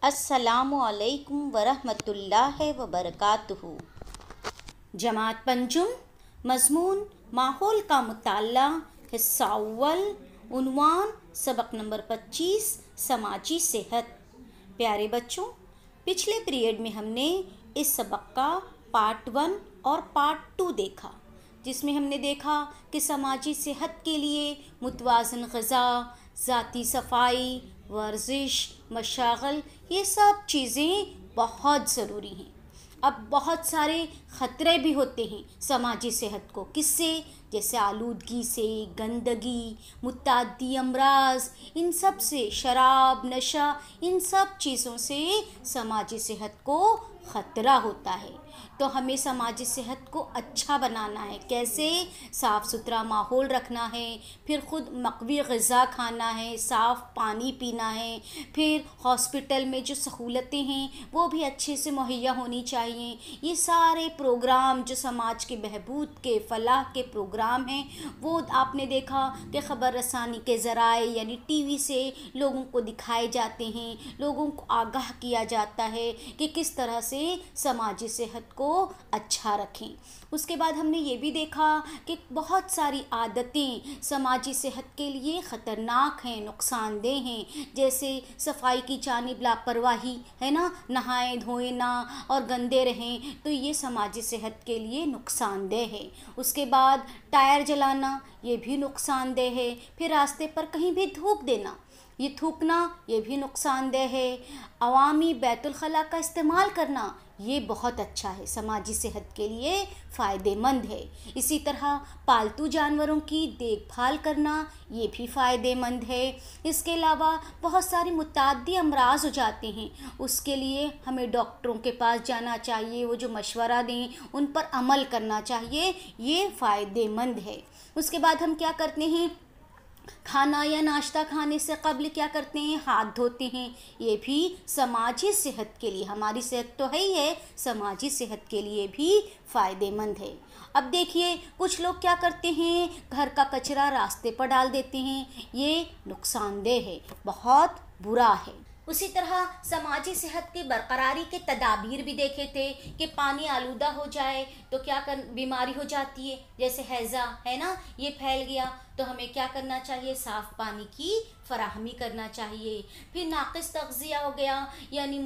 अस्सलामु अलैकुम वरहमतुल्लाहि वबरकातुहू। जमात पंजुम मज़मून माहौल का मुताला हिस्सा अव्वल उन्वान सबक नंबर 25 समाजी सेहत। प्यारे बच्चों, पिछले पीरियड में हमने इस सबक का पार्ट 1 और पार्ट 2 देखा, जिसमें हमने देखा कि समाजी सेहत के लिए मुतवाज़न ग़िज़ा, ज़ाती सफ़ाई, वर्जिश, मशागल, ये सब चीज़ें बहुत ज़रूरी हैं। अब बहुत सारे ख़तरे भी होते हैं समाजी सेहत को। किससे? जैसे आलूदगी से, गंदगी, मुताद्दी अमराज, इन सब से, शराब, नशा, इन सब चीज़ों से समाजी सेहत को ख़तरा होता है। तो हमें समाजी सेहत को अच्छा बनाना है। कैसे? साफ़ सुथरा माहौल रखना है, फिर ख़ुद मक़वी ग़िज़ा खाना है, साफ़ पानी पीना है, फिर हॉस्पिटल में जो सहूलतें हैं वो भी अच्छे से मुहैया होनी चाहिए। ये सारे प्रोग्राम जो समाज के बहबूद के, फ़लाह के प्रोग्राम हैं, वो आपने देखा कि ख़बर रसानी के ज़राए यानी टीवी से लोगों को दिखाए जाते हैं, लोगों को आगाह किया जाता है कि किस तरह से समाजी सेहत को अच्छा रखें। उसके बाद हमने ये भी देखा कि बहुत सारी आदतें समाजी सेहत के लिए ख़तरनाक हैं, नुकसानदेह हैं। जैसे सफाई की जानिब लापरवाही है ना, नहाएं धोएं ना और गंदे रहें, तो ये समाजी सेहत के लिए नुकसानदेह है। उसके बाद टायर जलाना, ये भी नुकसानदेह है। फिर रास्ते पर कहीं भी थूक देना, ये थूकना, ये भी नुकसानदेह है। अवामी बैतुल खला का इस्तेमाल करना, ये बहुत अच्छा है, समाजी सेहत के लिए फ़ायदेमंद है। इसी तरह पालतू जानवरों की देखभाल करना, ये भी फ़ायदेमंद है। इसके अलावा बहुत सारे मुताद्दी अमराज हो जाते हैं, उसके लिए हमें डॉक्टरों के पास जाना चाहिए, वो जो मशवरा दें उन पर अमल करना चाहिए, ये फ़ायदेमंद है। उसके बाद हम क्या करते हैं? खाना या नाश्ता खाने से कबल क्या करते हैं? हाथ धोते हैं। ये भी समाजी सेहत के लिए, हमारी सेहत तो है ही है, समाजी सेहत के लिए भी फ़ायदेमंद है। अब देखिए, कुछ लोग क्या करते हैं? घर का कचरा रास्ते पर डाल देते हैं, ये नुकसानदेह है, बहुत बुरा है। उसी तरह समाजी सेहत की बरकरारी के तदाबीर भी देखे थे कि पानी आलूदा हो जाए तो क्या बीमारी हो जाती है, जैसे हैज़ा है ना, ये फैल गया तो हमें क्या करना चाहिए? साफ़ पानी की फराहमी करना चाहिए। फिर नाक़िस तग़ज़िया हो गया यानी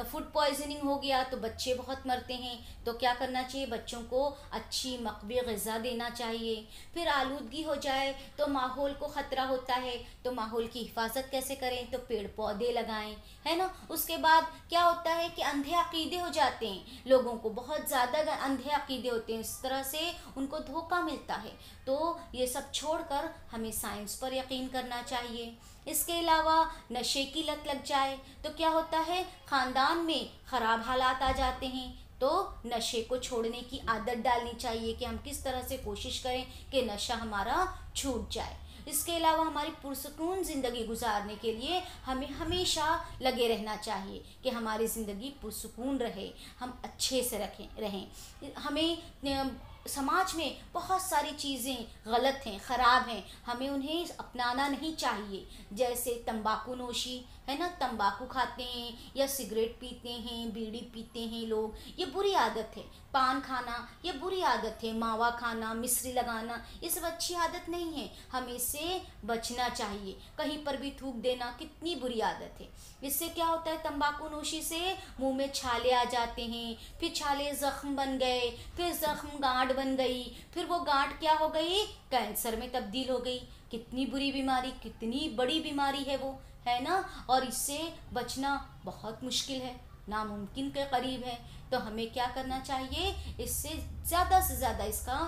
फूड पॉइज़निंग हो गया तो बच्चे बहुत मरते हैं, तो क्या करना चाहिए? बच्चों को अच्छी मक़वी ग़िज़ा देना चाहिए। फिर आलूदगी हो जाए तो माहौल को ख़तरा होता है, तो माहौल की हिफाजत कैसे करें? तो पेड़ पौधे लगाएं, है ना। उसके बाद क्या होता है कि अंधे अक़ीदे हो जाते हैं, लोगों को बहुत ज़्यादा अंधे अक़ीदे होते हैं, इस तरह से उनको धोखा मिलता है। तो ये सब छोड़कर हमें साइंस पर यकीन करना चाहिए। इसके अलावा नशे की लत लग जाए तो क्या होता है? ख़ानदान में ख़राब हालात आ जाते हैं, तो नशे को छोड़ने की आदत डालनी चाहिए कि हम किस तरह से कोशिश करें कि नशा हमारा छूट जाए। इसके अलावा हमारी पुरसुकून ज़िंदगी गुजारने के लिए हमें हमेशा लगे रहना चाहिए कि हमारी ज़िंदगी पुरसुकून रहे, हम अच्छे से रहें। हमें समाज में बहुत सारी चीज़ें गलत हैं, ख़राब हैं, हमें उन्हें अपनाना नहीं चाहिए। जैसे तंबाकू नोशी है ना, तंबाकू खाते हैं या सिगरेट पीते हैं, बीड़ी पीते हैं लोग, ये बुरी आदत है। पान खाना, ये बुरी आदत है। मावा खाना, मिश्री लगाना, ये सब अच्छी आदत नहीं है, हमें इससे बचना चाहिए। कहीं पर भी थूक देना कितनी बुरी आदत है। इससे क्या होता है? तंबाकू नोशी से मुंह में छाले आ जाते हैं, फिर छाले ज़ख्म बन गए, फिर ज़ख्म गांठ बन गई, फिर वो गांठ क्या हो गई? कैंसर में तब्दील हो गई। कितनी बुरी बीमारी, कितनी बड़ी बीमारी है वो, है ना। और इससे बचना बहुत मुश्किल है, नामुमकिन के करीब है। तो हमें क्या करना चाहिए? इससे ज़्यादा से ज़्यादा इसका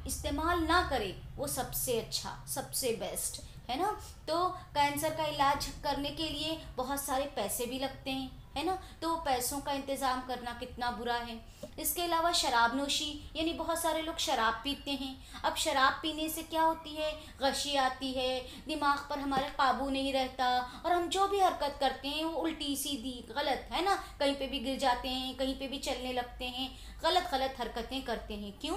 इस्तेमाल ना करें, वो सबसे अच्छा, सबसे बेस्ट है ना। तो कैंसर का इलाज करने के लिए बहुत सारे पैसे भी लगते हैं, है ना, तो पैसों का इंतज़ाम करना कितना बुरा है। इसके अलावा शराब नोशी यानी बहुत सारे लोग शराब पीते हैं। अब शराब पीने से क्या होती है? गशी आती है, दिमाग पर हमारे काबू नहीं रहता और हम जो भी हरकत करते हैं वो उल्टी सीधी गलत, है ना, कहीं पे भी गिर जाते हैं, कहीं पे भी चलने लगते हैं, गलत गलत हरकतें करते हैं। क्यों?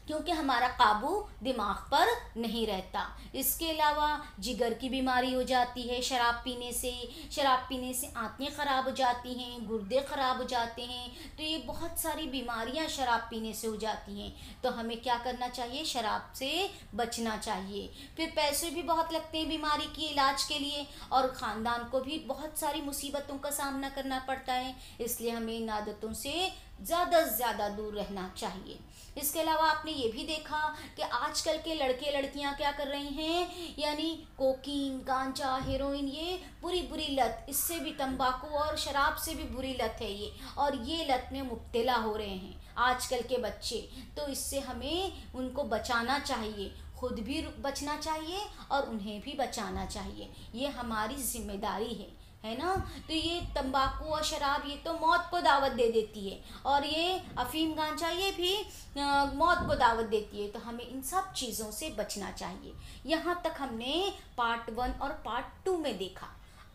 क्योंकि हमारा काबू दिमाग पर नहीं रहता। इसके अलावा जिगर की बीमारी हो जाती है शराब पीने से। शराब पीने से आंतें ख़राब हो जाती हैं, गुर्दे ख़राब हो जाते हैं। तो ये बहुत सारी बीमारियां शराब पीने से हो जाती हैं। तो हमें क्या करना चाहिए, शराब से बचना चाहिए। फिर पैसे भी बहुत लगते हैं बीमारी के इलाज के लिए, और ख़ानदान को भी बहुत सारी मुसीबतों का सामना करना पड़ता है। इसलिए हमें इन आदतों से ज़्यादा से ज़्यादा दूर रहना चाहिए। इसके अलावा आपने ये भी देखा कि आजकल के लड़के लड़कियां क्या कर रही हैं, यानी कोकीन, गांजा, हेरोइन, ये बुरी बुरी लत, इससे भी तंबाकू और शराब से भी बुरी लत है ये, और ये लत में मुब्तला हो रहे हैं आजकल के बच्चे। तो इससे हमें उनको बचाना चाहिए, खुद भी बचना चाहिए और उन्हें भी बचाना चाहिए। ये हमारी जिम्मेदारी है ना। तो ये तंबाकू और शराब ये तो मौत को दावत दे देती है, और ये अफीम, गांजा ये भी मौत को दावत देती है। तो हमें इन सब चीज़ों से बचना चाहिए। यहाँ तक हमने पार्ट 1 और पार्ट 2 में देखा।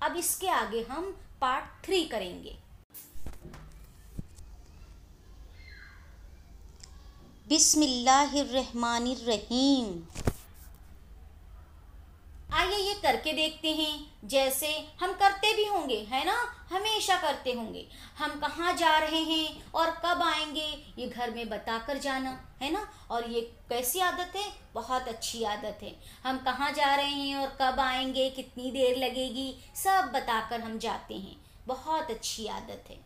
अब इसके आगे हम पार्ट 3 करेंगे। बिस्मिल्लाहिर्रहमानिर्रहीम। आइए ये करके देखते हैं, जैसे हम करते भी होंगे, है ना, हमेशा करते होंगे। हम कहाँ जा रहे हैं और कब आएंगे ये घर में बताकर जाना, है ना। और ये कैसी आदत है, बहुत अच्छी आदत है। हम कहाँ जा रहे हैं और कब आएंगे, कितनी देर लगेगी, सब बताकर हम जाते हैं। बहुत अच्छी आदत है।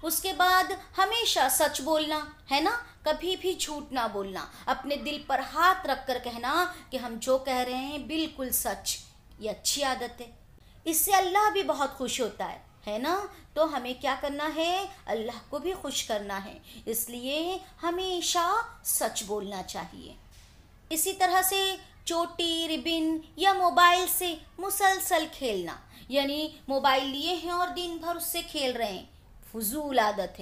उसके बाद हमेशा सच बोलना, है ना, कभी भी झूठ ना बोलना। अपने दिल पर हाथ रख कर कहना कि हम जो कह रहे हैं बिल्कुल सच। ये अच्छी आदत है, इससे अल्लाह भी बहुत खुश होता है ना। तो हमें क्या करना है, अल्लाह को भी खुश करना है, इसलिए हमेशा सच बोलना चाहिए। इसी तरह से चोटी, रिबिन या मोबाइल से मुसलसल खेलना, यानी मोबाइल लिए हैं और दिन भर उससे खेल रहे हैं, फजूल आदत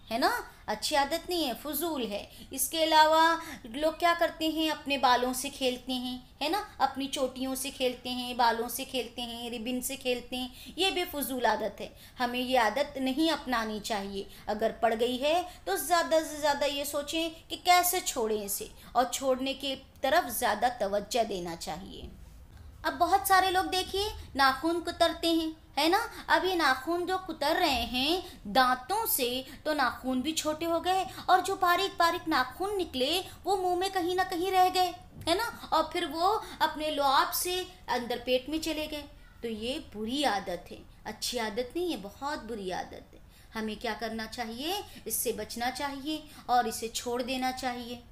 है ना, अच्छी आदत नहीं है, फजूल है। इसके अलावा लोग क्या करते हैं, अपने बालों से खेलते हैं, है ना, अपनी चोटियों से खेलते हैं, बालों से खेलते हैं, रिबिन से खेलते हैं। ये भी फजूल आदत है, हमें ये आदत नहीं अपनानी चाहिए। अगर पड़ गई है तो ज़्यादा से ज़्यादा ये सोचें कि कैसे छोड़ें इसे, और छोड़ने की तरफ ज़्यादा तवज्जो देना चाहिए। अब बहुत सारे लोग देखिए नाखून कुतरते हैं, है ना। अब ये नाखून जो कुतर रहे हैं दांतों से, तो नाखून भी छोटे हो गए, और जो बारीक बारीक नाखून निकले वो मुंह में कहीं ना कहीं रह गए, है ना, और फिर वो अपने लुआब से अंदर पेट में चले गए। तो ये बुरी आदत है, अच्छी आदत नहीं है, बहुत बुरी आदत है। हमें क्या करना चाहिए, इससे बचना चाहिए और इसे छोड़ देना चाहिए।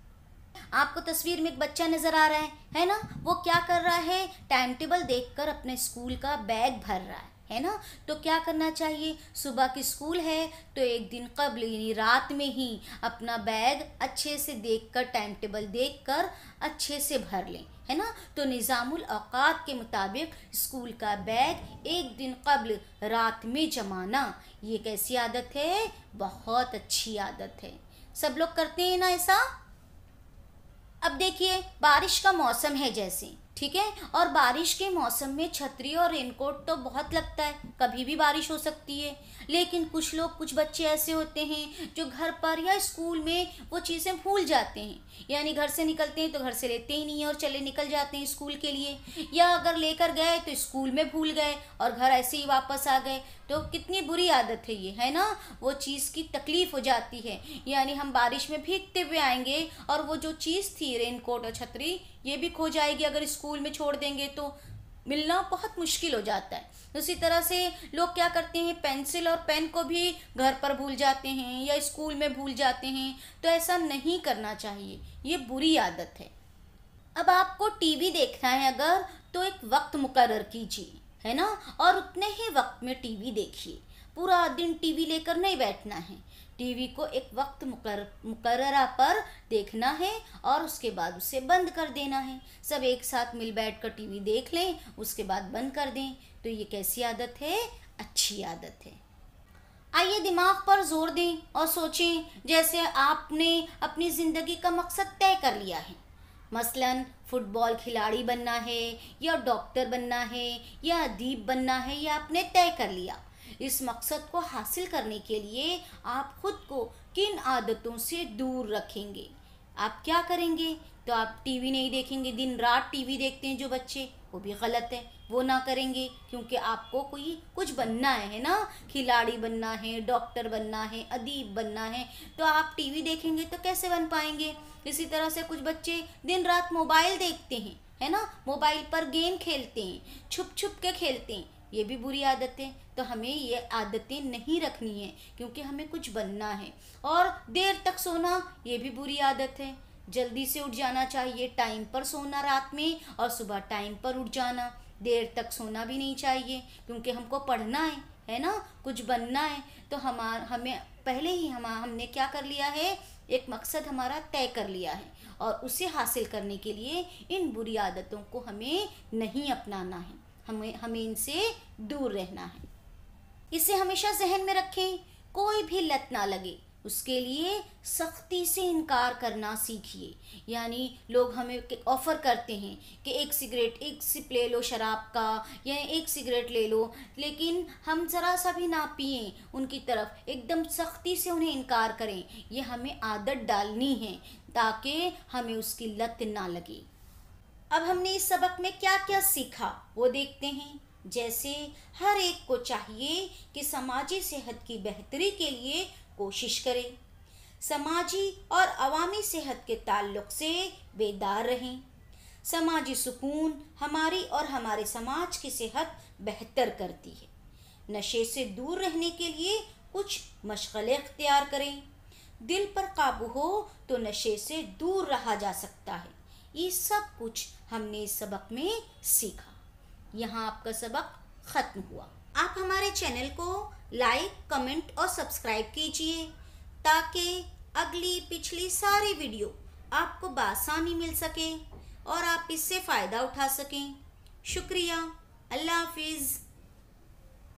आपको तस्वीर में एक बच्चा नज़र आ रहा है ना, वो क्या कर रहा है, टाइम टेबल देखकर अपने स्कूल का बैग भर रहा है ना। तो क्या करना चाहिए, सुबह की स्कूल है तो एक दिन कबल यानी रात में ही अपना बैग अच्छे से देखकर, टाइम टेबल देखकर अच्छे से भर लें, है ना। तो निज़ामुल औकात के मुताबिक स्कूल का बैग एक दिन कबल रात में जमाना, ये कैसी आदत है, बहुत अच्छी आदत है। सब लोग करते हैं ना ऐसा। अब देखिए बारिश का मौसम है जैसे, ठीक है, और बारिश के मौसम में छतरी और रेनकोट तो बहुत लगता है, कभी भी बारिश हो सकती है। लेकिन कुछ लोग, कुछ बच्चे ऐसे होते हैं जो घर पर या स्कूल में वो चीज़ें भूल जाते हैं, यानी घर से निकलते हैं तो घर से लेते ही नहीं है और चले निकल जाते हैं स्कूल के लिए, या अगर लेकर गए तो स्कूल में भूल गए और घर ऐसे ही वापस आ गए। तो कितनी बुरी आदत है ये, है ना, वो चीज़ की तकलीफ़ हो जाती है। यानी हम बारिश में भीगते हुए आएंगे और वो जो चीज़ थी रेनकोट और छतरी ये भी खो जाएगी, अगर स्कूल में छोड़ देंगे तो मिलना बहुत मुश्किल हो जाता है। उसी तरह से लोग क्या करते हैं, पेंसिल और पेन को भी घर पर भूल जाते हैं या स्कूल में भूल जाते हैं। तो ऐसा नहीं करना चाहिए, ये बुरी आदत है। अब आपको टीवी देखना है अगर, तो एक वक्त मुकर्रर कीजिए, है ना, और उतने ही वक्त में टीवी देखिए। पूरा दिन टीवी लेकर नहीं बैठना है, टीवी को एक वक्त मुकर्ररा पर देखना है और उसके बाद उसे बंद कर देना है। सब एक साथ मिल बैठ कर टीवी देख लें, उसके बाद बंद कर दें। तो ये कैसी आदत है, अच्छी आदत है। आइए दिमाग पर जोर दें और सोचें, जैसे आपने अपनी ज़िंदगी का मकसद तय कर लिया है, मसलन फुटबॉल खिलाड़ी बनना है या डॉक्टर बनना है या अदीब बनना है, या आपने तय कर लिया। इस मकसद को हासिल करने के लिए आप खुद को किन आदतों से दूर रखेंगे, आप क्या करेंगे? तो आप टीवी नहीं देखेंगे, दिन रात टीवी देखते हैं जो बच्चे, वो भी गलत है, वो ना करेंगे, क्योंकि आपको कोई कुछ बनना है ना, खिलाड़ी बनना है, डॉक्टर बनना है, अदीब बनना है, तो आप टीवी देखेंगे तो कैसे बन पाएंगे? इसी तरह से कुछ बच्चे दिन रात मोबाइल देखते हैं, है ना, मोबाइल पर गेम खेलते हैं, छुप छुप के खेलते हैं, ये भी बुरी आदत है। तो हमें ये आदतें नहीं रखनी है, क्योंकि हमें कुछ बनना है। और देर तक सोना, ये भी बुरी आदत है। जल्दी से उठ जाना चाहिए, टाइम पर सोना रात में, और सुबह टाइम पर उठ जाना। देर तक सोना भी नहीं चाहिए, क्योंकि हमको पढ़ना है ना, कुछ बनना है। तो हमें पहले ही हमने क्या कर लिया है, एक मकसद हमारा तय कर लिया है, और उसे हासिल करने के लिए इन बुरी आदतों को हमें नहीं अपनाना है, हमें इनसे दूर रहना है। इसे हमेशा जहन में रखें, कोई भी लत ना लगे उसके लिए सख्ती से इनकार करना सीखिए। यानी लोग हमें ऑफ़र करते हैं कि एक सिप ले लो शराब का, या एक सिगरेट ले लो, लेकिन हम ज़रा सा भी ना पिएं, उनकी तरफ एकदम सख्ती से उन्हें इनकार करें। ये हमें आदत डालनी है ताकि हमें उसकी लत ना लगे। अब हमने इस सबक में क्या क्या सीखा वो देखते हैं। जैसे हर एक को चाहिए कि समाजी सेहत की बेहतरी के लिए कोशिश करें, समाजी और अवामी सेहत के ताल्लुक से बेदार रहें। समाजी सुकून हमारी और हमारे समाज की सेहत बेहतर करती है। नशे से दूर रहने के लिए कुछ मशगले इख्तियार करें। दिल पर काबू हो तो नशे से दूर रहा जा सकता है। ये सब कुछ हमने इस सबक में सीखा। यहाँ आपका सबक ख़त्म हुआ। आप हमारे चैनल को लाइक, कमेंट और सब्सक्राइब कीजिए, ताकि अगली पिछली सारी वीडियो आपको बआसानी मिल सके और आप इससे फ़ायदा उठा सकें। शुक्रिया। अल्लाह हाफिज़।